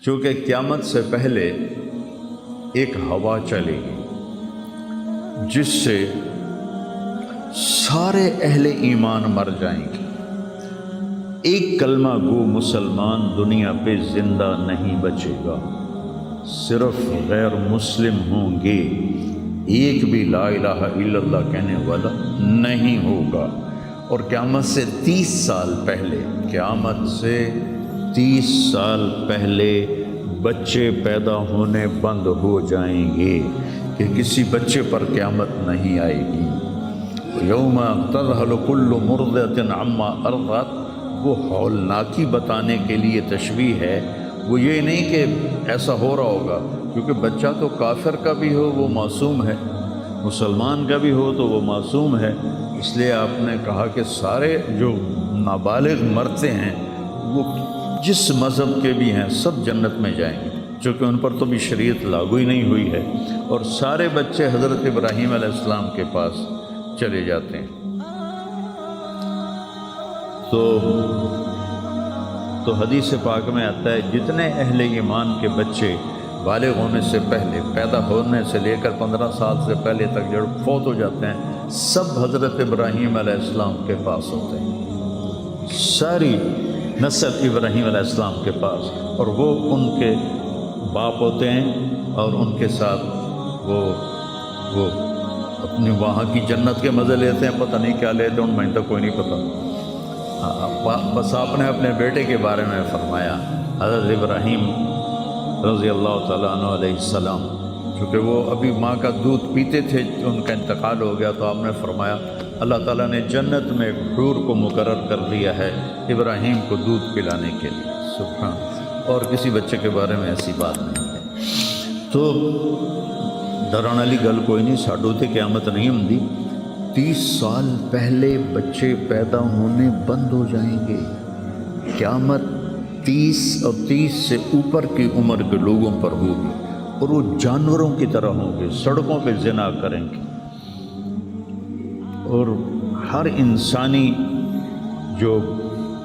چونکہ قیامت سے پہلے ایک ہوا چلے گی جس سے سارے اہل ایمان مر جائیں گے، ایک کلمہ گو مسلمان دنیا پہ زندہ نہیں بچے گا، صرف غیر مسلم ہوں گے، ایک بھی لا الہ الا اللہ کہنے والا نہیں ہوگا۔ اور قیامت سے 30 سال پہلے، قیامت سے 30 سال پہلے بچے پیدا ہونے بند ہو جائیں گے کہ کسی بچے پر قیامت نہیں آئے گی۔ یوم تذہل کل مرضعۃ عما ارضعت، وہ ہولناکی بتانے کے لیے تشبیہ ہے، وہ یہ نہیں کہ ایسا ہو رہا ہوگا، کیونکہ بچہ تو کافر کا بھی ہو وہ معصوم ہے، مسلمان کا بھی ہو تو وہ معصوم ہے، اس لیے آپ نے کہا کہ سارے جو نابالغ مرتے ہیں وہ جس مذہب کے بھی ہیں سب جنت میں جائیں گے، چونکہ ان پر تو بھی شریعت لاگو ہی نہیں ہوئی ہے، اور سارے بچے حضرت ابراہیم علیہ السلام کے پاس چلے جاتے ہیں۔ تو حدیث پاک میں آتا ہے جتنے اہل ایمان کے بچے بالغ ہونے سے پہلے، پیدا ہونے سے لے کر 15 سال سے پہلے تک جو فوت ہو جاتے ہیں، سب حضرت ابراہیم علیہ السلام کے پاس ہوتے ہیں، ساری نسل ابراہیم علیہ السلام کے پاس، اور وہ ان کے باپ ہوتے ہیں، اور ان کے ساتھ وہ اپنی وہاں کی جنت کے مزے لیتے ہیں، پتہ نہیں کیا لیتے ہیں، میں تو کوئی نہیں پتہ۔ بس آپ نے اپنے بیٹے کے بارے میں فرمایا، حضرت ابراہیم رضی اللہ تعالیٰ عنہ علیہ السلام، چونکہ وہ ابھی ماں کا دودھ پیتے تھے، ان کا انتقال ہو گیا، تو آپ نے فرمایا اللہ تعالیٰ نے جنت میں ایک حور کو مقرر کر دیا ہے ابراہیم کو دودھ پلانے کے لیے، سبحان، اور کسی بچے کے بارے میں ایسی بات نہیں ہے۔ تو ڈران والی گل کوئی نہیں، ساڈو تے قیامت نہیں ہوندی، 30 سال پہلے بچے پیدا ہونے بند ہو جائیں گے، قیامت 30 اور 30 سے اوپر کی عمر کے لوگوں پر ہوگی، اور وہ جانوروں کی طرح ہوں گے، سڑکوں پہ زنا کریں گے، اور ہر انسانی جو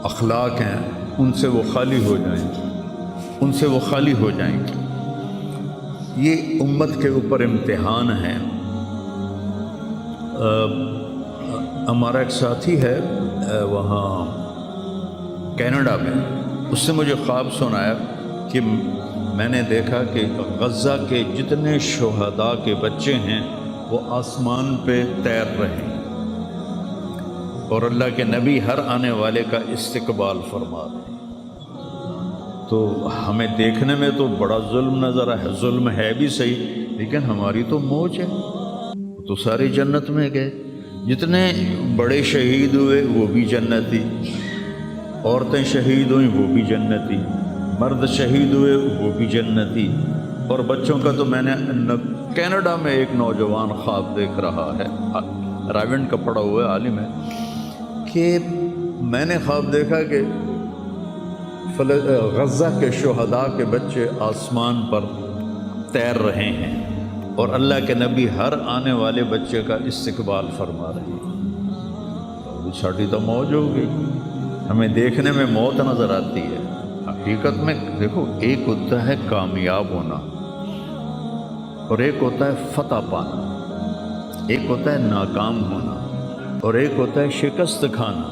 اخلاق ہیں ان سے وہ خالی ہو جائیں گے، ان سے وہ خالی ہو جائیں گے۔ یہ امت کے اوپر امتحان ہے۔ ہمارا ایک ساتھی ہے وہاں کینیڈا میں، اس نے مجھے خواب سنایا کہ میں نے دیکھا کہ غزہ کے جتنے شہداء کے بچے ہیں وہ آسمان پہ تیر رہے ہیں، اور اللہ کے نبی ہر آنے والے کا استقبال فرما رہے ہیں۔ تو ہمیں دیکھنے میں تو بڑا ظلم نظر ہے، ظلم ہے بھی صحیح، لیکن ہماری تو موج ہے، تو سارے جنت میں گئے، جتنے بڑے شہید ہوئے وہ بھی جنتی، عورتیں شہید ہوئیں وہ بھی جنتی، مرد شہید ہوئے وہ بھی جنتی، اور بچوں کا تو میں نے کینیڈا میں ایک نوجوان خواب دیکھ رہا ہے، راونڈ کا پڑھا ہوا ہے، عالم ہے، کہ میں نے خواب دیکھا کہ غزہ کے شہداء کے بچے آسمان پر تیر رہے ہیں، اور اللہ کے نبی ہر آنے والے بچے کا استقبال فرما رہے ہیں۔ ساڑھی تو موج ہو گئی، ہمیں دیکھنے میں موت نظر آتی ہے، حقیقت میں دیکھو ایک ہوتا ہے کامیاب ہونا، اور ایک ہوتا ہے فتح پانا، ایک ہوتا ہے ناکام ہونا، اور ایک ہوتا ہے شکست کھانا۔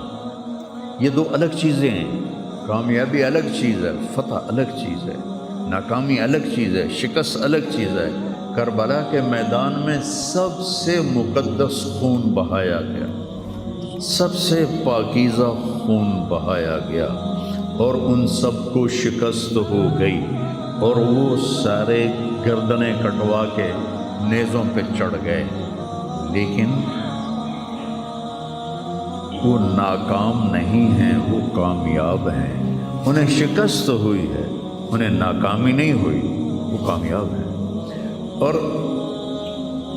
یہ دو الگ چیزیں ہیں، کامیابی الگ چیز ہے، فتح الگ چیز ہے، ناکامی الگ چیز ہے، شکست الگ چیز ہے۔ کربلا کے میدان میں سب سے مقدس خون بہایا گیا، سب سے پاکیزہ خون بہایا گیا، اور ان سب کو شکست ہو گئی، اور وہ سارے گردنیں کٹوا کے نیزوں پہ چڑھ گئے، لیکن وہ ناکام نہیں ہیں، وہ کامیاب ہیں، انہیں شکست ہوئی ہے، انہیں ناکامی نہیں ہوئی، وہ کامیاب ہیں۔ اور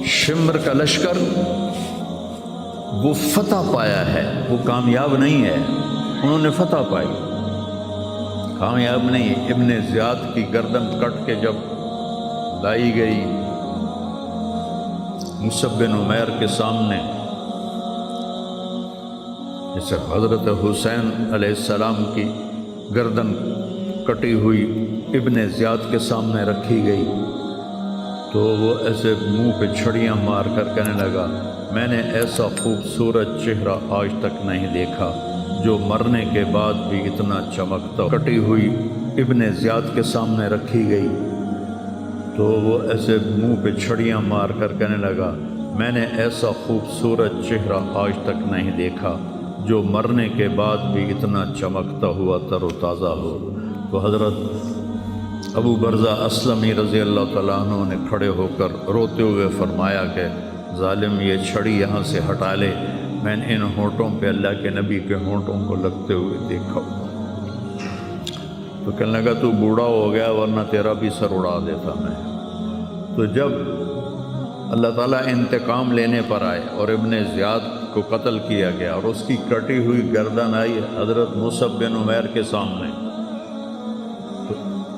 شمر کا لشکر وہ فتح پایا ہے، وہ کامیاب نہیں ہے، انہوں نے فتح پائی، کامیاب نہیں۔ ابن زیاد کی گردن کٹ کے جب لائی گئی مصعب بن عمیر کے سامنے، جیسے حضرت حسین علیہ السلام کی گردن کٹی ہوئی ابن زیاد کے سامنے رکھی گئی تو وہ ایسے منہ پہ چھڑیاں مار کر کہنے لگا میں نے ایسا خوبصورت چہرہ آج تک نہیں دیکھا جو مرنے کے بعد بھی اتنا چمکتا. کٹی ہوئی ابن زیاد کے سامنے رکھی گئی تو وہ ایسے منہ پہ چھڑیاں مار کر کہنے لگا میں نے ایسا خوبصورت چہرہ آج تک نہیں دیکھا جو مرنے کے بعد بھی اتنا چمکتا ہوا تر و تازہ ہو. تو حضرت ابو برزہ اسلمی رضی اللہ تعالیٰ عنہ نے کھڑے ہو کر روتے ہوئے فرمایا کہ ظالم یہ چھڑی یہاں سے ہٹا لے، میں نے ان ہونٹوں پہ اللہ کے نبی کے ہونٹوں کو لگتے ہوئے دیکھا. تو کہنے لگا تو بوڑھا ہو گیا ورنہ تیرا بھی سر اڑا دیتا میں. تو جب اللہ تعالیٰ انتقام لینے پر آئے اور ابن زیاد کو قتل کیا گیا اور اس کی کٹی ہوئی گردن آئی حضرت مصعب بن عمیر کے سامنے، تو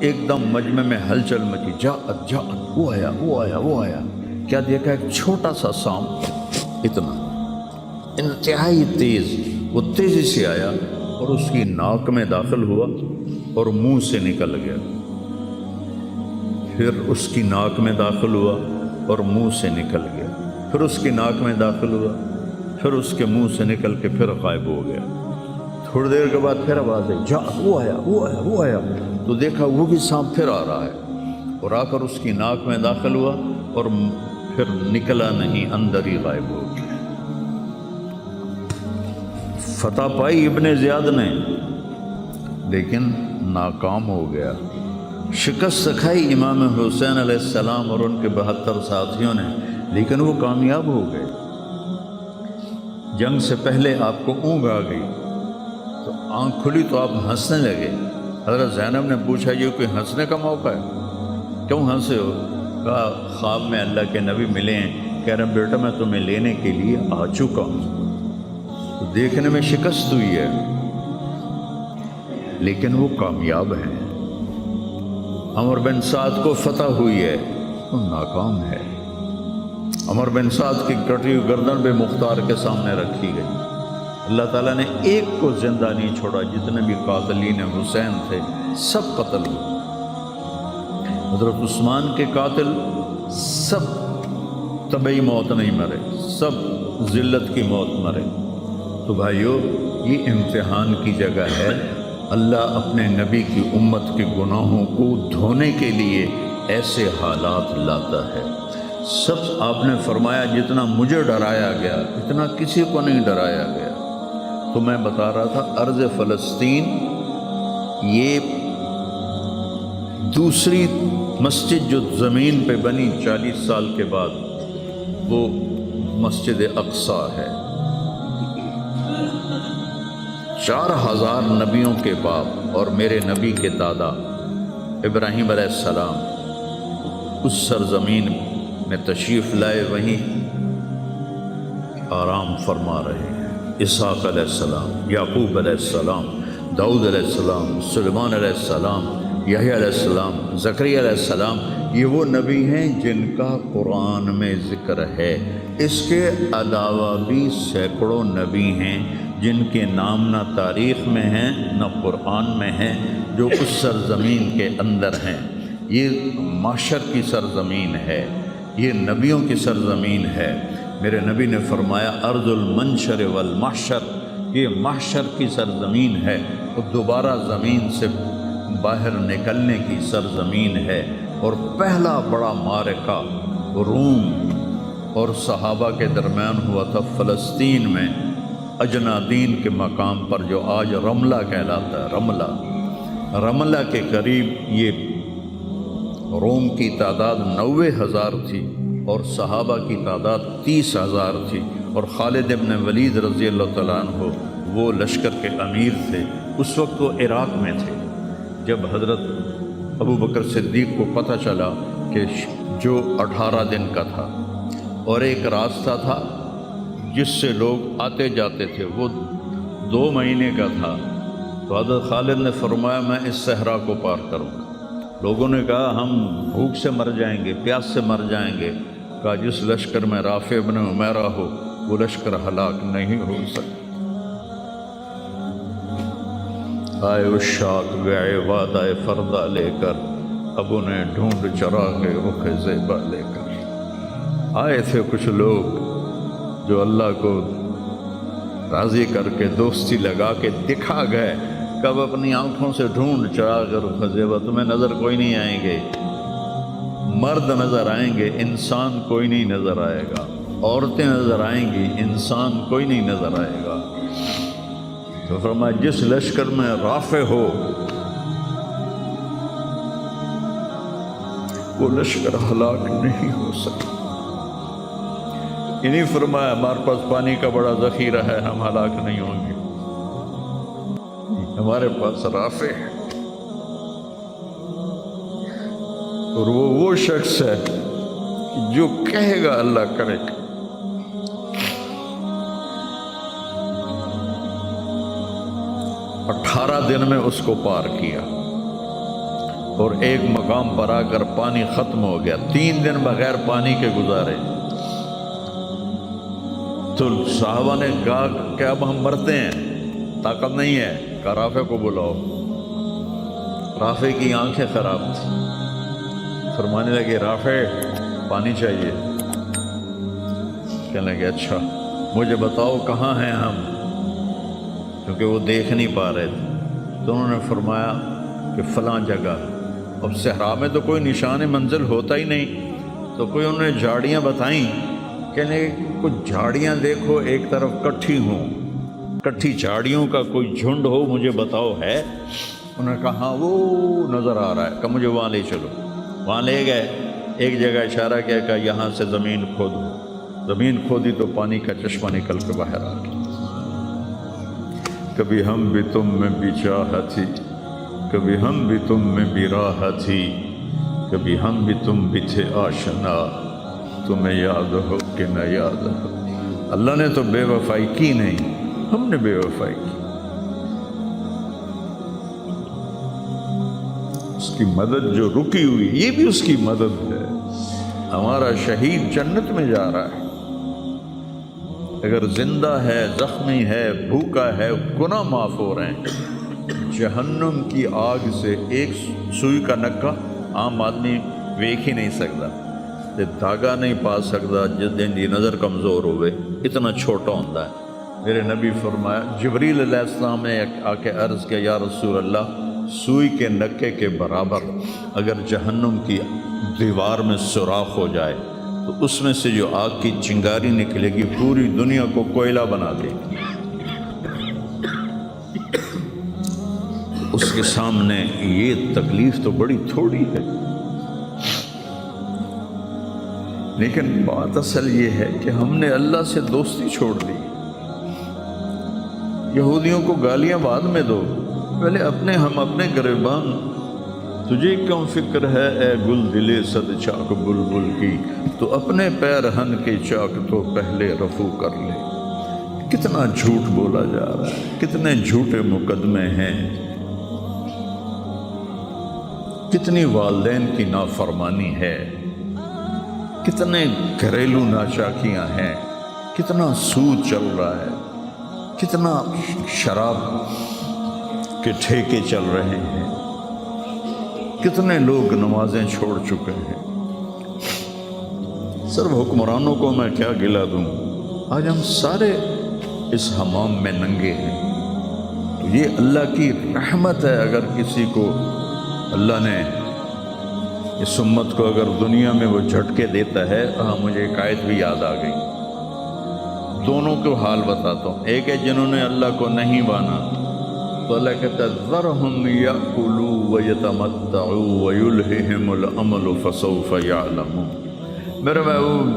ایک دم مجمع میں ہلچل مچی. جاءت وہ آیا. کیا دیکھا؟ ایک چھوٹا سا سانپ، اتنا انتہائی تیز، وہ تیزی سے آیا اور اس کی ناک میں داخل ہوا اور منہ سے نکل گیا. پھر اس کی ناک میں داخل ہوا اور منہ سے نکل گیا. پھر اس کی ناک میں داخل ہوا، پھر اس کے منہ سے نکل کے پھر غائب ہو گیا. تھوڑی دیر کے بعد پھر آواز آئی جاءت وہ آیا. تو دیکھا وہ بھی سانپ پھر آ رہا ہے اور آ کر اس کی ناک میں داخل ہوا اور پھر نکلا نہیں، اندر ہی غائب ہو گیا. فتح پائی ابن زیاد نے لیکن ناکام ہو گیا. شکست کھائی امام حسین علیہ السلام اور ان کے 72 ساتھیوں نے، لیکن وہ کامیاب ہو گئے. جنگ سے پہلے آپ کو اونگ آ گئی تو آنکھ کھلی تو آپ ہنسنے لگے. حضرت زینب نے پوچھا یہ کوئی ہنسنے کا موقع ہے، کیوں ہنسے ہو؟ کہا خواب میں اللہ کے نبی ملے ہیں، کہہ رہے بیٹا میں تمہیں لینے کے لیے آ چکا ہوں. تو دیکھنے میں شکست ہوئی ہے لیکن وہ کامیاب ہیں. عمر بن سعد کو فتح ہوئی ہے، وہ ناکام ہے. عمر بن سعد کی کٹی ہوئی گردن بے مختار کے سامنے رکھی گئی. اللہ تعالیٰ نے ایک کو زندہ نہیں چھوڑا، جتنے بھی قاتلین حسین تھے سب قتل ہوئے. حضرت عثمان کے قاتل سب طبعی موت نہیں مرے، سب ذلت کی موت مرے. تو بھائیو یہ امتحان کی جگہ ہے. اللہ اپنے نبی کی امت کے گناہوں کو دھونے کے لیے ایسے حالات لاتا ہے. سب آپ نے فرمایا جتنا مجھے ڈرایا گیا اتنا کسی کو نہیں ڈرایا گیا. تو میں بتا رہا تھا ارض فلسطین یہ دوسری مسجد جو زمین پہ بنی 40 سال کے بعد، وہ مسجد اقصی ہے. 4000 نبیوں کے باپ اور میرے نبی کے دادا ابراہیم علیہ السلام اس سرزمین میں تشریف لائے، وہیں آرام فرما رہے ہیں. اسحاق علیہ السلام، یعقوب علیہ السلام، داؤد علیہ السلام، سلیمان علیہ السلام، یحییٰ علیہ السلام، زکریا علیہ السلام، یہ وہ نبی ہیں جن کا قرآن میں ذکر ہے. اس کے علاوہ بھی سینکڑوں نبی ہیں جن کے نام نہ تاریخ میں ہیں نہ قرآن میں ہیں، جو اس سرزمین کے اندر ہیں. یہ معشر کی سرزمین ہے، یہ نبیوں کی سرزمین ہے. میرے نبی نے فرمایا ارض المنشر والمحشر، یہ محشر کی سرزمین ہے اور دوبارہ زمین سے باہر نکلنے کی سرزمین ہے. اور پہلا بڑا معرکہ روم اور صحابہ کے درمیان ہوا تھا فلسطین میں، اجنادین کے مقام پر جو آج رملہ کہلاتا ہے. رملہ کے قریب یہ روم کی تعداد 90,000 تھی اور صحابہ کی تعداد 30,000 تھی. اور خالد ابن ولید رضی اللہ تعالیٰ عنہ وہ لشکر کے امیر تھے. اس وقت وہ عراق میں تھے. جب حضرت ابو بکر صدیق کو پتہ چلا کہ جو 18 دن کا تھا اور ایک راستہ تھا جس سے لوگ آتے جاتے تھے وہ 2 مہینے کا تھا، تو حضرت خالد نے فرمایا میں اس صحرا کو پار کروں گا. لوگوں نے کہا ہم بھوک سے مر جائیں گے، پیاس سے مر جائیں گے. کہا جس لشکر میں رافع ابن عمیرہ ہو وہ لشکر ہلاک نہیں ہو سکتا. آئے اشاق گئے وعدہ فردہ لے کر، اب انہیں ڈھونڈ چراغ رخ زیبا لے کر۔ آئے تھے کچھ لوگ جو اللہ کو راضی کر کے دوستی لگا کے دکھا گئے، کب اپنی آنکھوں سے ڈھونڈ چراغ رخ زیبا، تمہیں نظر کوئی نہیں آئیں گے، مرد نظر آئیں گے، انسان کوئی نہیں نظر آئے گا، عورتیں نظر آئیں گی، انسان کوئی نہیں نظر آئے گا۔ تو فرمایا جس لشکر میں رافع ہو وہ لشکر ہلاک نہیں ہو سکتا۔ انہیں فرمایا ہمارے پاس پانی کا بڑا ذخیرہ ہے، ہم ہلاک نہیں ہوں گے، ہمارے پاس رافع ہے۔ اور وہ شخص ہے جو کہے گا اللہ کرے گا۔ 18 دن میں اس کو پار کیا، اور ایک مقام پر آ کر پانی ختم ہو گیا، 3 دن بغیر پانی کے گزارے۔ تو صحابہ نے کہا کہ اب ہم مرتے ہیں، طاقت نہیں ہے، کہ رافع کو بلاؤ۔ رافع کی آنکھیں خراب تھیں، فرمانے لگے رافع پانی چاہیے۔ کہنے لگے اچھا مجھے بتاؤ کہاں ہیں ہم، کیونکہ وہ دیکھ نہیں پا رہے تھے۔ تو انہوں نے فرمایا کہ فلاں جگہ۔ اب صحرا میں تو کوئی نشان منزل ہوتا ہی نہیں، تو کوئی انہوں نے جھاڑیاں بتائیں، کہنے کچھ جھاڑیاں دیکھو ایک طرف کٹھی ہوں، کٹھی جھاڑیوں کا کوئی جھنڈ ہو، مجھے بتاؤ ہے؟ انہوں نے کہا ہاں وہ نظر آ رہا ہے، کہ مجھے وہاں لے چلو۔ وہاں لے گئے، ایک جگہ اشارہ کیا کہ یہاں سے زمین کھودو۔ زمین کھودی تو پانی کا چشمہ نکل کے باہر آ گیا۔ کبھی ہم بھی تم میں بھی چاہ تھی، کبھی ہم بھی تم میں بھی راہ تھی، کبھی ہم بھی تم بھی تھے آشنا، تمہیں یاد ہو کہ نہ یاد ہو۔ اللہ نے تو بے وفائی کی نہیں، ہم نے بے وفائی کی۔ اس کی مدد جو رکی ہوئی، یہ بھی اس کی مدد ہے۔ ہمارا شہید جنت میں جا رہا ہے، اگر زندہ ہے، زخمی ہے، بھوکا ہے، گناہ معاف ہو رہے ہیں۔ جہنم کی آگ سے ایک سوئی کا نکا عام آدمی ویکھ ہی نہیں سکتا، دھاگا نہیں پا سکتا، جس دن کی نظر کمزور ہوئے، اتنا چھوٹا ہوتا ہے۔ میرے نبی فرمایا، جبریل علیہ السلام نے آ کے عرض کیا یا رسول اللہ، سوئی کے نکے کے برابر اگر جہنم کی دیوار میں سوراخ ہو جائے تو اس میں سے جو آگ کی چنگاری نکلے گی پوری دنیا کو کوئلہ بنا دے گی۔ اس کے سامنے یہ تکلیف تو بڑی تھوڑی ہے، لیکن بات اصل یہ ہے کہ ہم نے اللہ سے دوستی چھوڑ دی۔ یہودیوں کو گالیاں بعد میں دو، پہلے ہم اپنے گریبان۔ تجھے کیوں فکر ہے اے گل دلے صد چاک بلبل کی، تو اپنے پیرہن کے چاک تو پہلے رفو کر لے۔ کتنا جھوٹ بولا جا رہا ہے، کتنے جھوٹے مقدمے ہیں، کتنی والدین کی نافرمانی ہے، کتنے گھریلو ناچاکیاں ہیں، کتنا سود چل رہا ہے، کتنا شراب کے ٹھیکے چل رہے ہیں، کتنے لوگ نمازیں چھوڑ چکے ہیں۔ صرف حکمرانوں کو میں کیا گلہ دوں، آج ہم سارے اس حمام میں ننگے ہیں۔ تو یہ اللہ کی رحمت ہے، اگر کسی کو اللہ نے اس امت کو اگر دنیا میں وہ جھٹکے دیتا ہے۔ ہاں مجھے ایک آیت بھی یاد آ گئی، دونوں کو حال بتاتا ہوں۔ ایک ہے جنہوں نے اللہ کو نہیں مانا، تو اللہ کہتا ہے ذرہم یأکلوا ویتمتعوا ویلہہم الامل فسوف یعلمون۔ میرے محبوب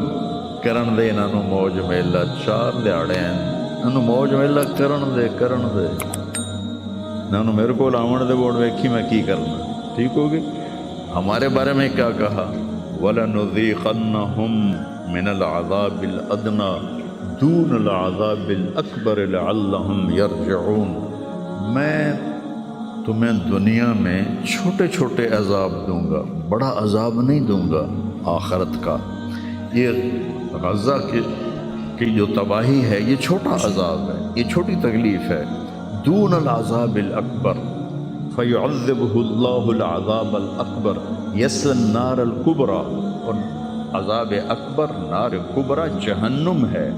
کرن دے انہوں موج میلہ، 4 دیہڑے ہیں انہوں موج میلہ کرن دے انہوں میرے کو آون دے بوڑ ویکھی میں کی کرنا، ٹھیک ہوگی۔ ہمارے بارے میں کیا کہا، وَلَنُذِيقَنَّهُمْ مِنَ الْعَذَابِ الْأَدْنَى دُونَ الْعَذَابِ الْأَكْبَرِ لَعَلَّهُمْ يَرْجِعُونَ۔ میں تمہیں دنیا میں چھوٹے چھوٹے عذاب دوں گا، بڑا عذاب نہیں دوں گا آخرت کا۔ یہ غزہ کی جو تباہی ہے یہ چھوٹا عذاب ہے، یہ چھوٹی تکلیف ہے۔ دون العذاب الاکبر، فَيُعَذِّبُهُ اللَّهُ الْعَذَابَ الْأَكْبَرَ يَصْلَى النَّارَ الْكُبْرَى، اور عذاب اکبر نار کبرا جہنم ہے۔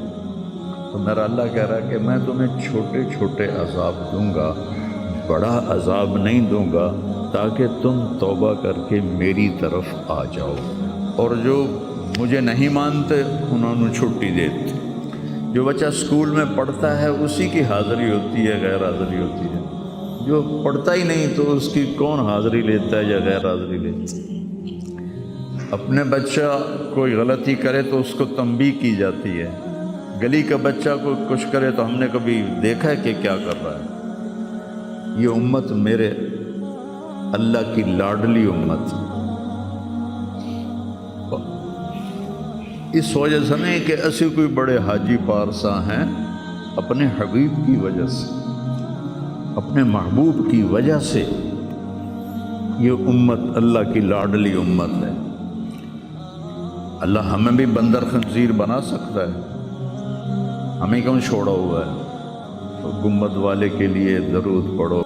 تو میرا اللہ کہہ رہا ہے کہ میں تمہیں چھوٹے چھوٹے عذاب دوں گا، بڑا عذاب نہیں دوں گا، تاکہ تم توبہ کر کے میری طرف آ جاؤ، اور جو مجھے نہیں مانتے انہوں نے چھٹی دیتی۔ جو بچہ اسکول میں پڑھتا ہے اسی کی حاضری ہوتی ہے، غیر حاضری ہوتی ہے۔ جو پڑھتا ہی نہیں تو اس کی کون حاضری لیتا ہے یا غیر حاضری لیتا ہے؟ اپنے بچہ کوئی غلطی کرے تو اس کو تنبیہ کی جاتی ہے، گلی کا بچہ کوئی کچھ کرے تو ہم نے کبھی دیکھا ہے کہ کیا کر رہا ہے؟ یہ امت میرے اللہ کی لاڈلی امت، اس وجہ سے نہیں کہ ایسے کوئی بڑے حاجی پارسا ہیں، اپنے حبیب کی وجہ سے، اپنے محبوب کی وجہ سے یہ امت اللہ کی لاڈلی امت ہے۔ اللہ ہمیں بھی بندر خنزیر بنا سکتا ہے، ہمیں کیوں چھوڑا ہوا ہے؟ تو گنبد والے کے لیے درود پڑھو۔